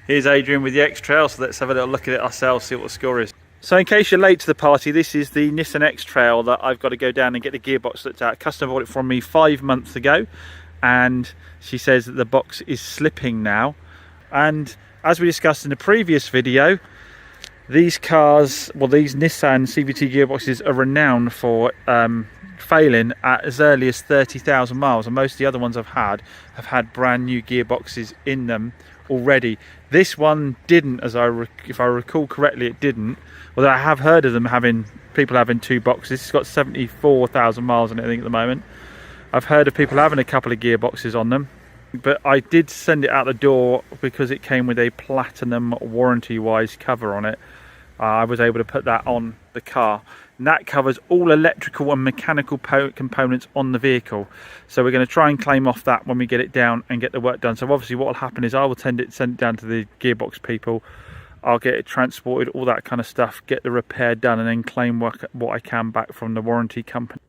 Here's Adrian with the X-Trail, so let's have a little look at it ourselves, see what the score is. So in case you're late to the party, this is the Nissan X-Trail that I've got to go down and get the gearbox looked at. Customer bought it from me 5 months ago, and she says that the box is slipping now. And as we discussed in the previous video, these cars, well, these Nissan CVT gearboxes are renowned for failing at as early as 30,000 miles, and most of the other ones I've had have had brand new gearboxes in them already. This one didn't, if I recall correctly, it didn't. Although I have heard of them people having two boxes. It's got 74,000 miles on it, I think, at the moment. I've heard of people having a couple of gearboxes on them, but I did send it out the door because it came with a platinum warranty-wise cover on it. I was able to put that on the car, and that covers all electrical and mechanical components on the vehicle. So we're going to try and claim off that when we get it down and get the work done. So obviously what will happen is I will send it down to the gearbox people. I'll get it transported, all that kind of stuff, get the repair done, and then claim what I can back from the warranty company.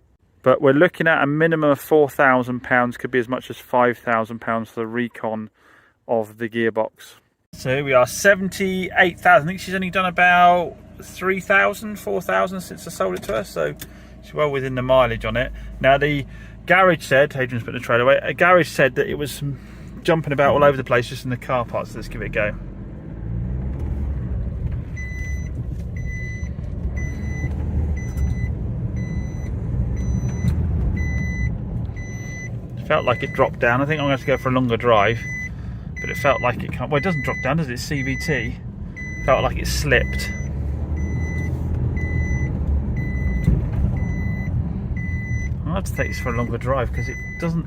But we're looking at a minimum of £4,000, could be as much as £5,000 for the recon of the gearbox. So here we are, 78,000. I think she's only done about 3,000, 4,000 since I sold it to her, so she's well within the mileage on it. Now the garage said, Adrian's putting the trailer away, a garage said that it was jumping about all over the place just in the car parts. So let's give it a go. It felt like it dropped down. I think I'm going to have to go for a longer drive. But it felt like it can't. Well, it doesn't drop down, does it? It's CVT. Felt like it slipped. I'll have to take this for a longer drive because it doesn't.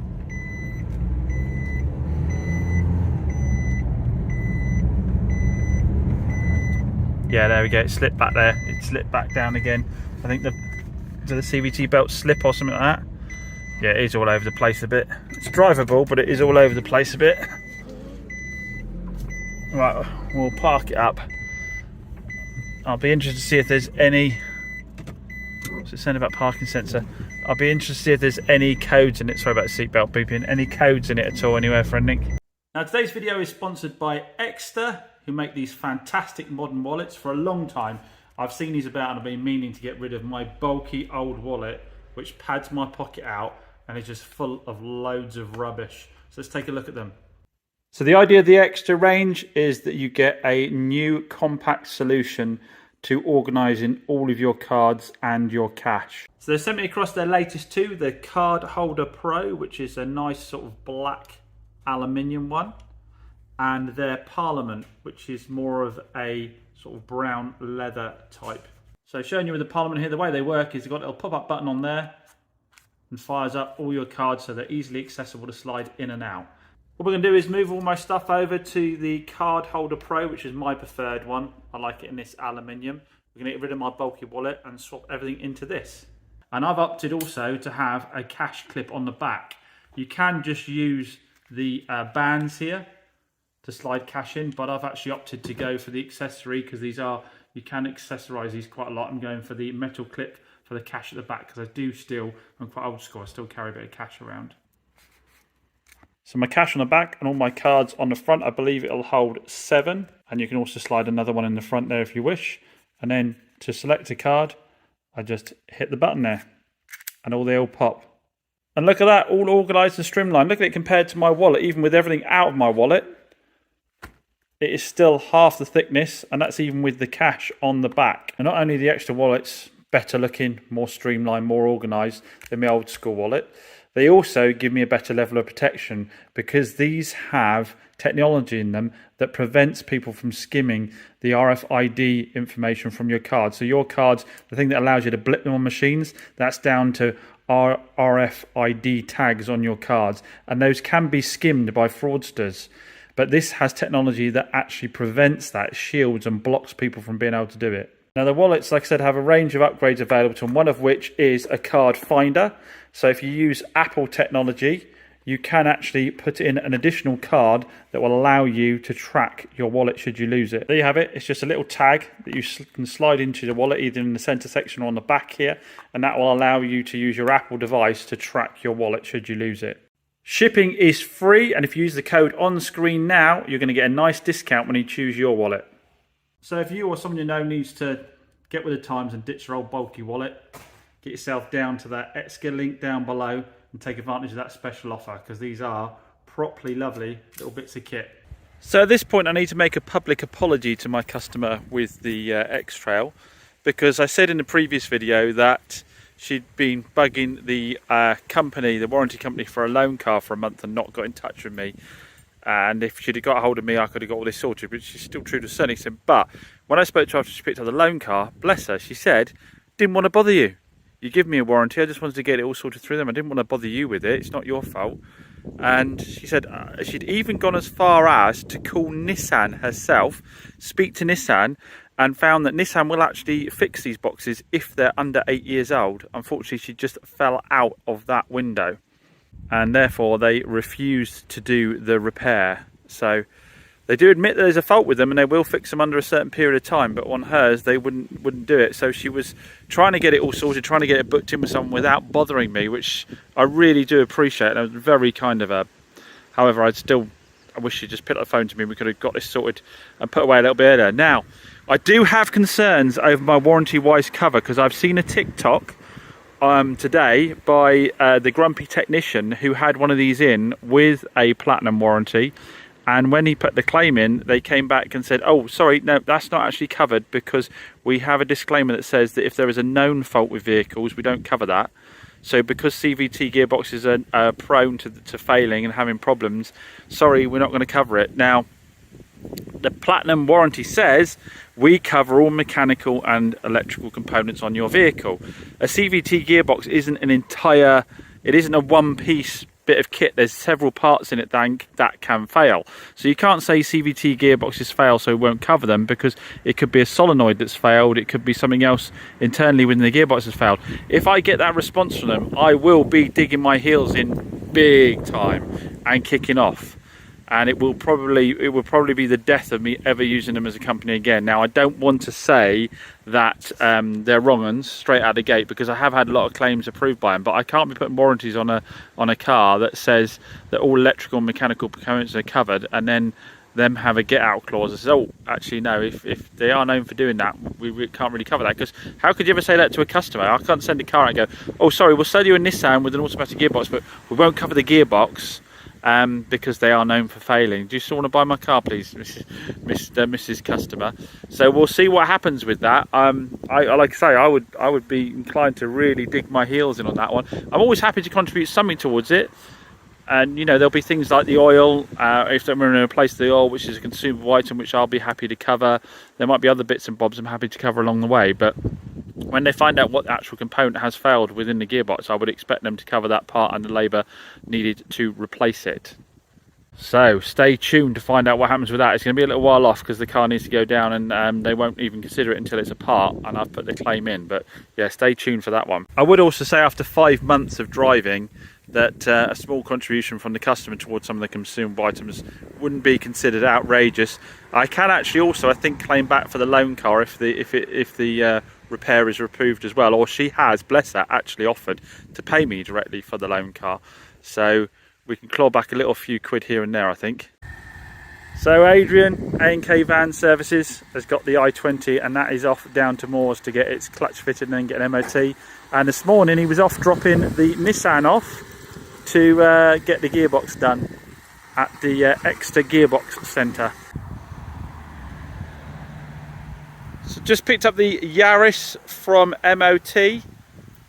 Yeah, there we go. It slipped back there. It slipped back down again. I think did the CVT belt slip or something like that? Yeah, it is all over the place a bit. It's drivable, but it is all over the place a bit. Right, we'll park it up. I'll be interested to see if there's any. What's it saying about parking sensor? I'll be interested to see if there's any codes in it. Sorry about the seatbelt beeping. Any codes in it at all, anywhere for anything. Now, today's video is sponsored by Ekster, who make these fantastic modern wallets. For a long time, I've seen these about and I've been meaning to get rid of my bulky old wallet, which pads my pocket out and is just full of loads of rubbish. So let's take a look at them. So the idea of the Ekster range is that you get a new compact solution to organising all of your cards and your cash. So they sent me across their latest two, the Card Holder Pro, which is a nice sort of black aluminium one, and their Parliament, which is more of a sort of brown leather type. So showing you with the Parliament here, the way they work is they've got a little pop-up button on there and fires up all your cards so they're easily accessible to slide in and out. What we're going to do is move all my stuff over to the Card Holder Pro, which is my preferred one. I like it in this aluminium. We're going to get rid of my bulky wallet and swap everything into this. And I've opted also to have a cash clip on the back. You can just use the bands here to slide cash in, but I've actually opted to go for the accessory because you can accessorize these quite a lot. I'm going for the metal clip for the cash at the back because I'm quite old school, I still carry a bit of cash around. So my cash on the back and all my cards on the front, I believe it'll hold 7. And you can also slide another one in the front there if you wish. And then to select a card, I just hit the button there and they all pop. And look at that, all organised and streamlined. Look at it compared to my wallet, even with everything out of my wallet. It is still half the thickness, and that's even with the cash on the back. And not only the Ekster wallets better looking, more streamlined, more organised than my old school wallet, they also give me a better level of protection because these have technology in them that prevents people from skimming the RFID information from your cards. So your cards, the thing that allows you to blip them on machines, that's down to RFID tags on your cards. And those can be skimmed by fraudsters. But this has technology that actually prevents that, shields and blocks people from being able to do it. Now the wallets, like I said, have a range of upgrades available to them, one of which is a card finder. So if you use Apple technology, you can actually put in an additional card that will allow you to track your wallet should you lose it. There you have it. It's just a little tag that you can slide into the wallet, either in the center section or on the back here, and that will allow you to use your Apple device to track your wallet should you lose it. Shipping is free, and if you use the code on screen now, you're going to get a nice discount when you choose your wallet. So if you or someone you know needs to get with the times and ditch your old bulky wallet, get yourself down to that Ekster link down below and take advantage of that special offer, because these are properly lovely little bits of kit. So at this point I need to make a public apology to my customer with the X-Trail, because I said in the previous video that she'd been bugging the company, the warranty company, for a loan car for a month and not got in touch with me. And if she'd have got a hold of me, I could have got all this sorted, but she's still true to a certain extent. But when I spoke to her after she picked up the loan car, bless her, she said, didn't want to bother you. You give me a warranty, I just wanted to get it all sorted through them. I didn't want to bother you with it, it's not your fault. And she said she'd even gone as far as to call Nissan herself, speak to Nissan, and found that Nissan will actually fix these boxes if they're under 8 years old. Unfortunately, she just fell out of that window, and therefore they refused to do the repair. So they do admit that there's a fault with them and they will fix them under a certain period of time, but on hers they wouldn't do it. So she was trying to get it all sorted, trying to get it booked in with someone without bothering me, which I really do appreciate, and it was very kind of her. However, I wish she'd just picked up the phone to me and we could have got this sorted and put away a little bit earlier. Now, I do have concerns over my warranty wise cover, because I've seen a TikTok today by the grumpy technician who had one of these in with a platinum warranty, and when he put the claim in, they came back and said, oh sorry, no, that's not actually covered, because we have a disclaimer that says that if there is a known fault with vehicles, we don't cover that. So because CVT gearboxes are prone to failing and having problems, sorry, we're not going to cover it. Now, the platinum warranty says we cover all mechanical and electrical components on your vehicle. A CVT gearbox isn't it isn't a one-piece bit of kit. There's several parts in it that can fail. So you can't say CVT gearboxes fail so we won't cover them, because it could be a solenoid that's failed, it could be something else internally within the gearbox that's failed. If I get that response from them, I will be digging my heels in big time and kicking off. And it will probably be the death of me ever using them as a company again. Now, I don't want to say that they're wrong uns straight out of the gate, because I have had a lot of claims approved by them, but I can't be putting warranties on a car that says that all electrical and mechanical components are covered, and then them have a get out clause that says, oh, actually no, if they are known for doing that, we can't really cover that. Because how could you ever say that to a customer? I can't send a car out and go, oh sorry, we'll sell you a Nissan with an automatic gearbox, but we won't cover the gearbox because they are known for failing. Do you still want to buy my car, please, Mrs. Customer? So we'll see what happens with that. Like I say, I would be inclined to really dig my heels in on that one. I'm always happy to contribute something towards it. And you know, there'll be things like the oil, if we're going to replace the oil, which is a consumable item, which I'll be happy to cover. There might be other bits and bobs I'm happy to cover along the way, but when they find out what the actual component has failed within the gearbox, I would expect them to cover that part and the labour needed to replace it. So stay tuned to find out what happens with that. It's going to be a little while off because the car needs to go down, and they won't even consider it until it's apart and I've put the claim in. But yeah, stay tuned for that one. I would also say, after 5 months of driving, that a small contribution from the customer towards some of the consumable items wouldn't be considered outrageous. I can actually also, I think, claim back for the loan car if the repair is approved as well, or she has, bless her, actually offered to pay me directly for the loan car. So we can claw back a little few quid here and there, I think. So Adrian, A&K Van Services, has got the i20, and that is off down to Moors to get its clutch fitted and then get an MOT. And this morning he was off dropping the Nissan off to get the gearbox done at the Ekster Gearbox Centre. So just picked up the Yaris from MOT,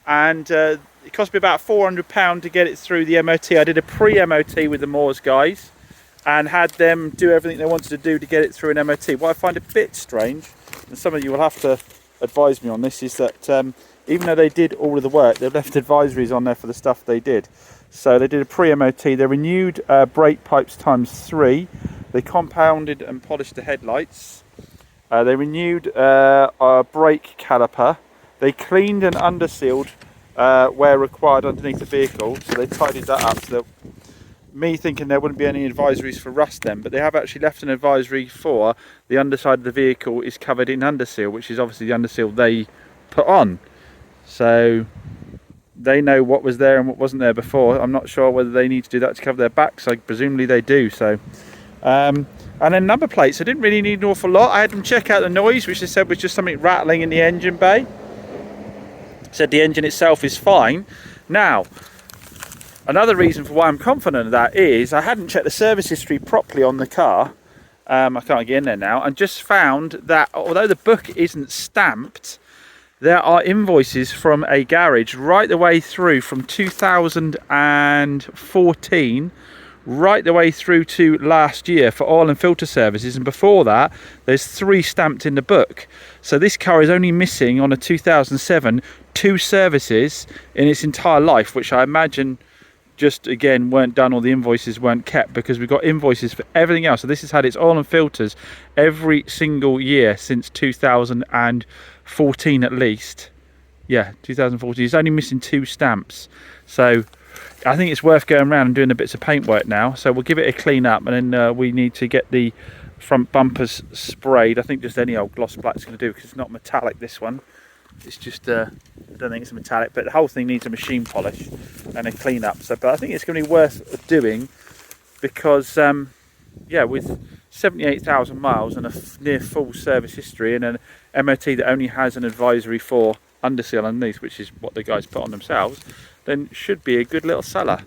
and it cost me about £400 to get it through the MOT. I did a pre-MOT with the Moors guys and had them do everything they wanted to do to get it through an MOT. What I find a bit strange, and some of you will have to advise me on this, is that even though they did all of the work, they've left advisories on there for the stuff they did. So they did a pre-MOT, they renewed brake pipes ×3, they compounded and polished the headlights, they renewed a brake caliper, they cleaned and undersealed where required underneath the vehicle, so they tidied that up. So that, me thinking there wouldn't be any advisories for rust then, but they have actually left an advisory for the underside of the vehicle is covered in underseal, which is obviously the underseal they put on. So they know what was there and what wasn't there before. I'm not sure whether they need to do that to cover their backs. Presumably they do. So, and then number plates, I didn't really need an awful lot. I had them check out the noise, which they said was just something rattling in the engine bay. Said the engine itself is fine. Now, another reason for why I'm confident of that is I hadn't checked the service history properly on the car. I can't get in there now, and just found that although the book isn't stamped, there are invoices from a garage right the way through from 2014 right the way through to last year for oil and filter services, and before that there's 3 stamped in the book. So this car is only missing on a 2007 2 services in its entire life, which I imagine just again weren't done, or the invoices weren't kept, because we've got invoices for everything else. So this has had its oil and filters every single year since 2014 at least. Yeah, 2014. It's only missing 2 stamps. So I think it's worth going around and doing the bits of paintwork now. So we'll give it a clean up, and then we need to get the front bumpers sprayed. I think just any old gloss black's going to do, because it's not metallic, this one. It's just I don't think it's a metallic, but the whole thing needs a machine polish and a clean up. So, but I think it's going to be worth doing, because yeah, with 78,000 miles and a near full service history and an MOT that only has an advisory for underseal underneath, which is what the guys put on themselves, then should be a good little seller.